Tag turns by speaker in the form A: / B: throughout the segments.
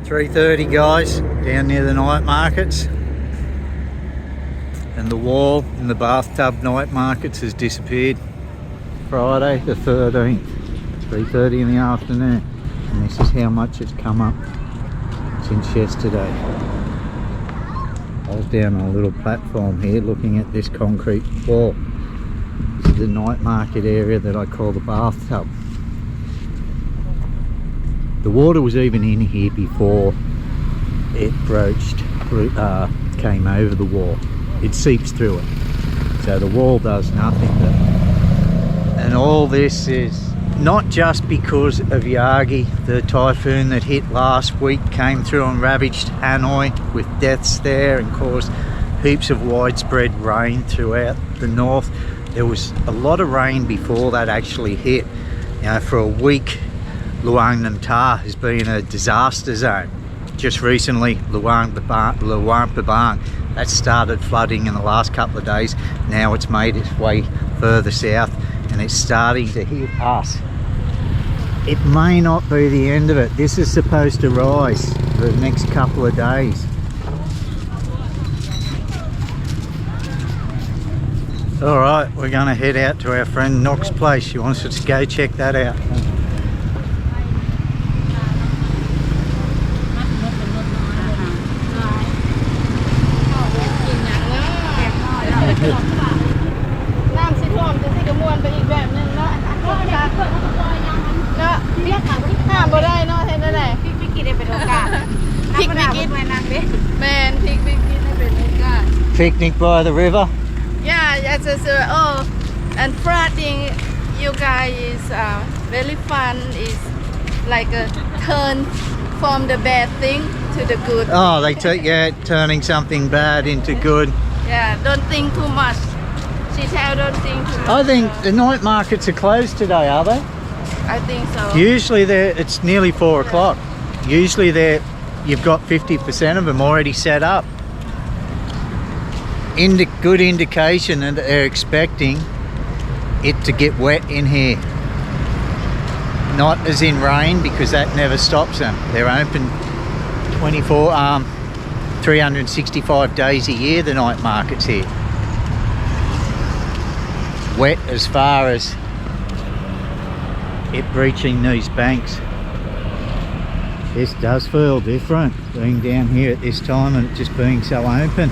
A: 3:30 guys, down near the night markets, and the wall in the bathtub night markets has disappeared. Friday the 13th, 3:30 in the afternoon, and this is how much it's come up since yesterday. I was down on a little platform here looking at this concrete wall. This is the night market area that I call the bathtub. The water was even in here before it came over the wall. It seeps through it, so the wall does nothing. And all this is not just because of Yagi, the typhoon that hit last week, came through and ravaged Hanoi with deaths there and caused heaps of widespread rain throughout the north. There was a lot of rain before that actually hit. You know, for a week Luang Nantah has been a disaster zone. Just recently Luang Prabang, that started flooding in the last couple of days. Now it's made its way further south and it's starting to hit us. It may not be the end of it. This is supposed to rise for the next couple of days. Alright, we're going to head out to our friend Nock's place. She wants us to go check that out. Picnic by the river?
B: Yeah, yes, and flooding, you guys is very fun. It's like a turn from the bad thing to the good.
A: Oh, they turning something bad into good.
B: Yeah, don't think too much. She tell don't think too much.
A: I think the night markets are closed today, are they?
B: I think so.
A: Usually it's nearly 4 o'clock. Usually you've got 50% of them already set up. Good indication that they're expecting it to get wet in here. Not as in rain, because that never stops them. They're open 365 days a year, the night markets here. Wet as far as it breaching these banks. This does feel different, being down here at this time and it just being so open.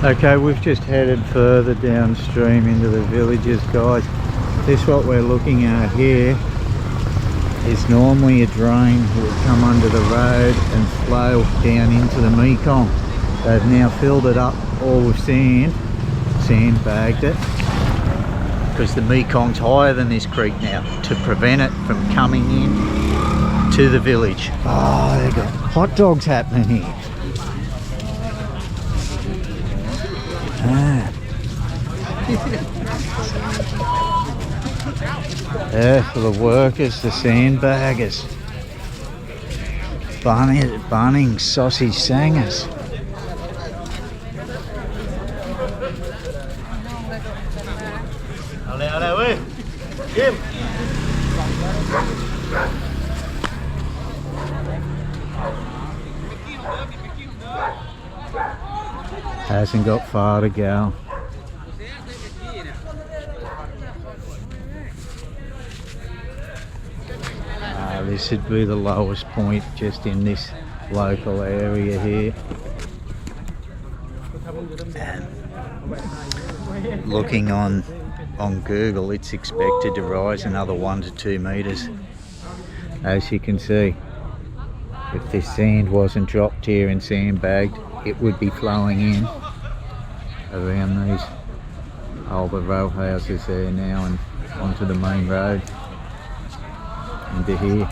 A: Okay, we've just headed further downstream into the villages, guys. This what we're looking at here is normally a drain that would come under the road and flow down into the Mekong. They've now filled it up all with sandbagged it, because the Mekong's higher than this creek now, to prevent it from coming in to the village. Oh, they've got hot dogs happening here. There for the workers, the sandbaggers. Bunning sausage sangers. Hasn't got far to go. This would be the lowest point just in this local area here. And looking on Google, it's expected to rise another 1 to 2 meters. As you can see, if this sand wasn't dropped here and sandbagged, it would be flowing in around these older row houses there now and onto the main road into here.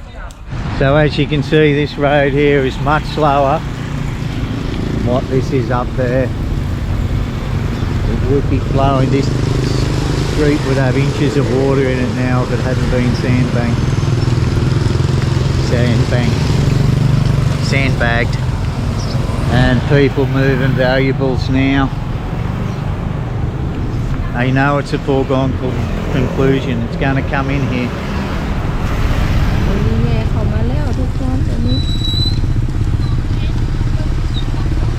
A: So as you can see, this road here is much slower than what this is up there. It would be flowing. This street would have inches of water in it now if it hadn't been sandbagged, and people moving valuables now. They know it's a foregone conclusion. It's going to come in here.
B: มีแม่เขามาแล้วทุกคนตอนนี้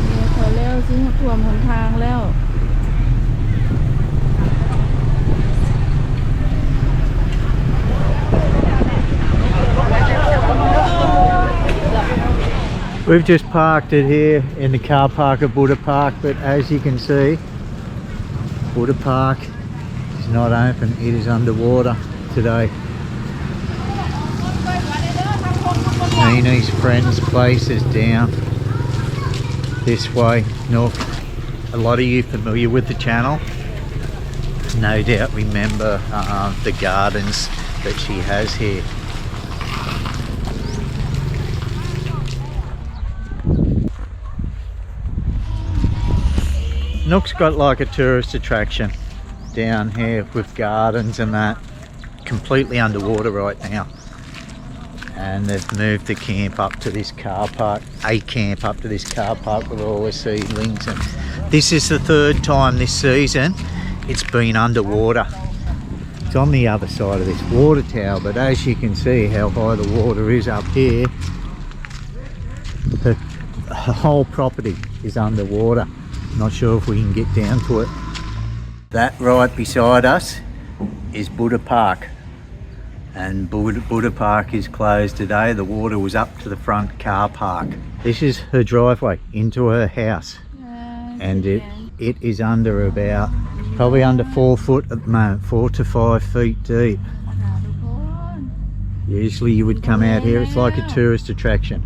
B: แม่เขาแล้วซึ่งท่วมหนทางแล้ว
A: We've just parked it here in the car park of Buddha Park, but as you can see, Buddha Park is not open. It is underwater today. Neenee's friend's place is down this way. Look, a lot of you familiar with the channel no doubt remember the gardens that she has here. Nook's got like a tourist attraction down here with gardens and that, completely underwater right now. And they've moved the camp up to this car park, a camp up to this car park with all the seedlings. And this is the third time this season it's been underwater. It's on the other side of this water tower, but as you can see how high the water is up here, the whole property is underwater. Not sure if we can get down to it. That right beside us is Buddha Park, and Buddha Park is closed today. The water was up to the front car park. This is her driveway into her house, and it is under about, probably under 4 foot at the moment, 4 to 5 feet deep. Usually you would come out here, it's like a tourist attraction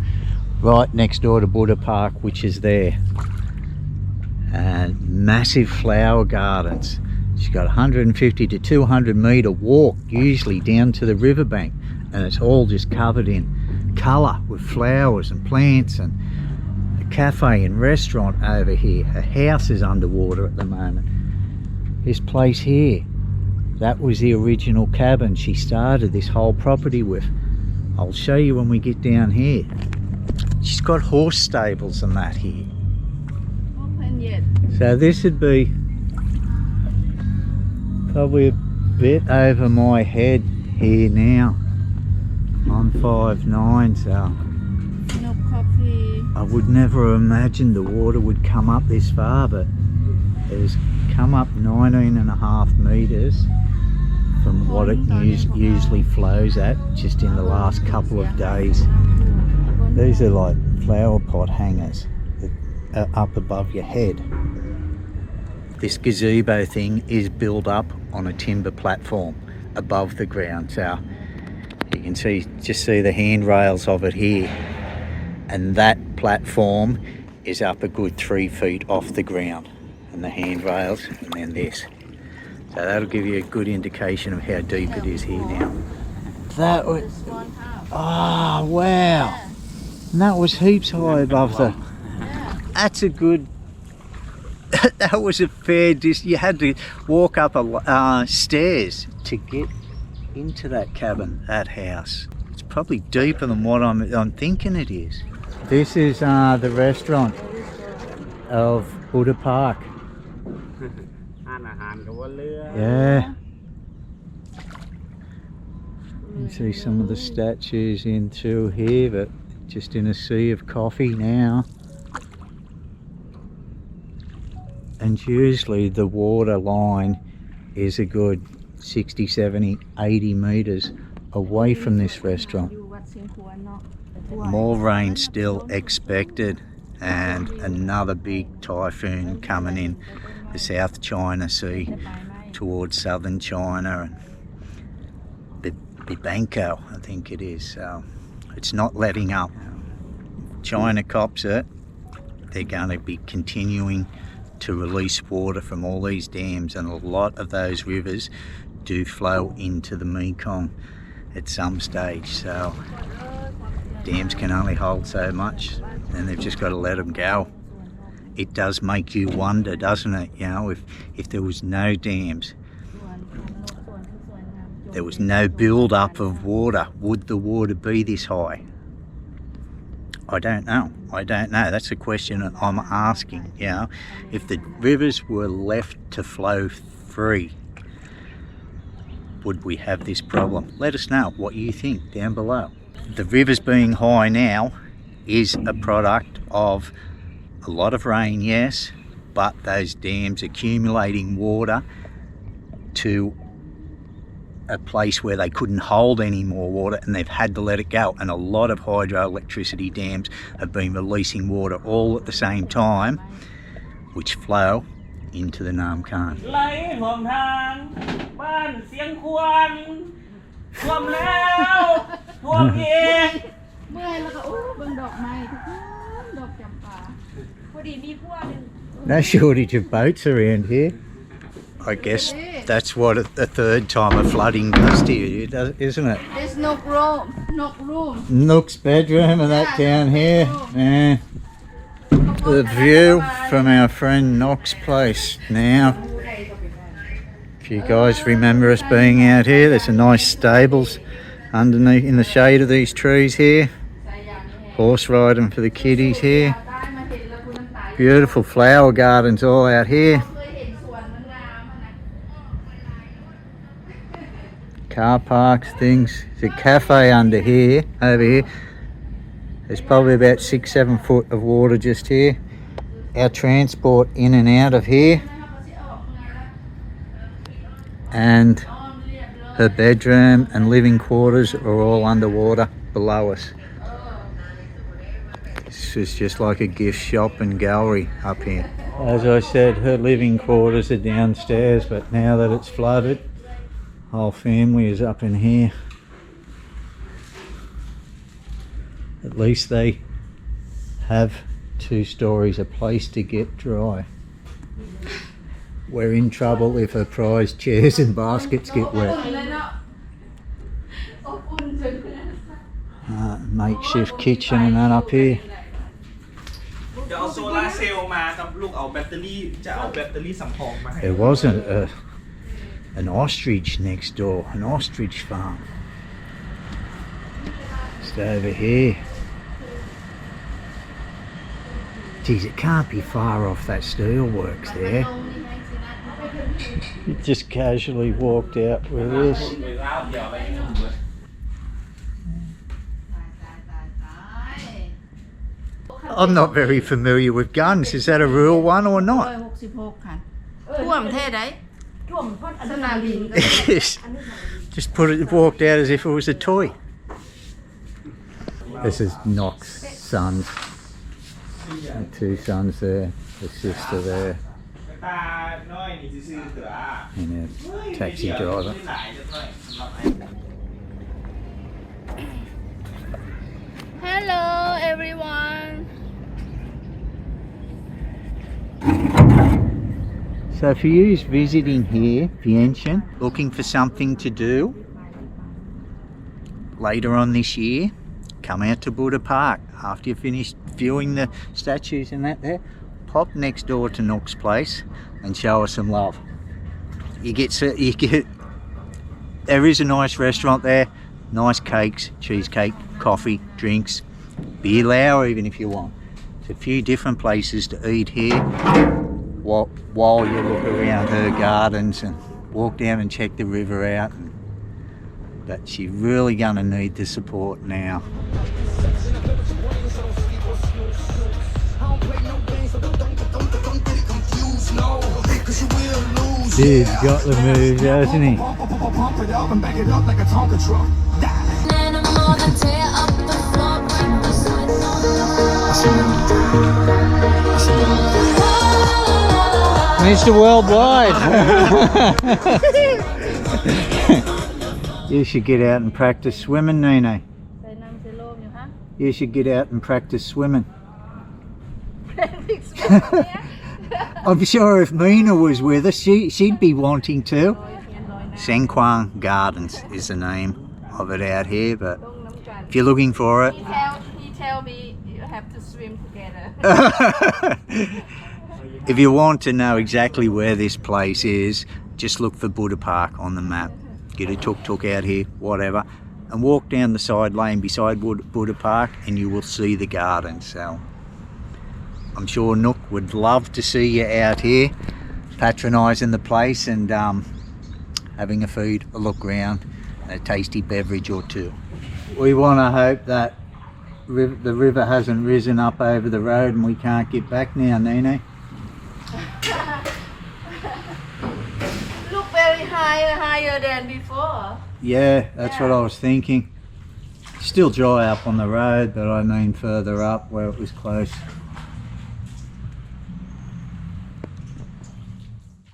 A: right next door to Buddha Park, which is there. And massive flower gardens. She's got 150 to 200 metre walk usually down to the riverbank, and it's all just covered in colour with flowers and plants, and a cafe and restaurant over here. Her house is underwater at the moment. This place here, that was the original cabin she started this whole property with. I'll show you when we get down here. She's got horse stables and that here. So this would be probably a bit over my head here now. I'm 5'9", so
B: no coffee.
A: I would never have imagined the water would come up this far, but it has come up 19.5 metres from what it usually flows at just in the last couple of days. These are like flower pot hangers that are up above your head. This gazebo thing is built up on a timber platform above the ground, so you can just see the handrails of it here, and that platform is up a good 3 feet off the ground, and the handrails, and then this. So that'll give you a good indication of how deep it is here now. That was, oh wow, and that was heaps high above the, that's a good, that was a fair distance. You had to walk up stairs to get into that cabin, that house. It's probably deeper than what I'm thinking it is. This is the restaurant of Buddha Park. Yeah. You can see some of the statues in through here, but just in a sea of coffee now. And usually the water line is a good 60, 70, 80 metres away from this restaurant. More rain still expected, and another big typhoon coming in the South China Sea towards southern China and Bibanko, I think it is. So it's not letting up. China cops it. They're going to be continuing to release water from all these dams, and a lot of those rivers do flow into the Mekong at some stage, so dams can only hold so much, and they've just got to let them go. It does make you wonder, doesn't it, you know, if there was no dams, there was no build up of water, would the water be this high? I don't know. That's a question that I'm asking. You know, if the rivers were left to flow free, would we have this problem? Let us know what you think down below. The rivers being high now is a product of a lot of rain, yes, but those dams accumulating water to a place where they couldn't hold any more water and they've had to let it go, and a lot of hydroelectricity dams have been releasing water all at the same time, which flow into the Nam Khan. No shortage of boats around here. I guess that's what a third time of flooding does to you, isn't it?
B: There's no room.
A: Nook's bedroom and that down here. Yeah. The view from our friend Nook's place now. If you guys remember us being out here, there's a nice stables underneath in the shade of these trees here. Horse riding for the kiddies here. Beautiful flower gardens all out here. Car parks, things. There's a cafe under here, over here. There's probably about 6-7 foot of water just here. Our transport in and out of here. And her bedroom and living quarters are all underwater below us. This is just like a gift shop and gallery up here. As I said, her living quarters are downstairs, but now that it's flooded, whole family is up in here. At least they have 2 stories, a place to get dry. We're in trouble if her prized chairs and baskets get wet. Makeshift kitchen and that up here. There wasn't an ostrich next door, an ostrich farm. Just over here. Geez, it can't be far off that steelworks there. He just casually walked out with this. I'm not very familiar with guns. Is that a real one or not? Just walked out as if it was a toy. This is Nock's sons. The 2 sons there, the sister there, and a taxi driver.
B: Hello everyone.
A: So for you visiting here, Vientiane, looking for something to do later on this year, come out to Buddha Park after you've finished viewing the statues and that there. Pop next door to Nook's place and show her some love. There is a nice restaurant there, nice cakes, cheesecake, coffee, drinks, beer Lao even if you want. There's a few different places to eat here while you look around her gardens and walk down and check the river out. But she's really going to need the support now. Dude's got the moves, hasn't he? Mr. Worldwide! You should get out and practice swimming, Neenee. You should get out and practice swimming. I'm sure if Mina was with us, she'd be wanting to. Sengquang Gardens is the name of it out here, but if you're looking for it...
B: He tell me you have to swim together.
A: If you want to know exactly where this place is, just look for Buddha Park on the map. Get a tuk-tuk out here, whatever, and walk down the side lane beside Buddha Park and you will see the garden. So I'm sure Nook would love to see you out here patronising the place and having a feed, a look round, and a tasty beverage or two. We want to hope that the river hasn't risen up over the road and we can't get back now, Neenee.
B: Look very high, higher than before.
A: Yeah, that's what I was thinking. Still dry up on the road, but I mean further up where it was close.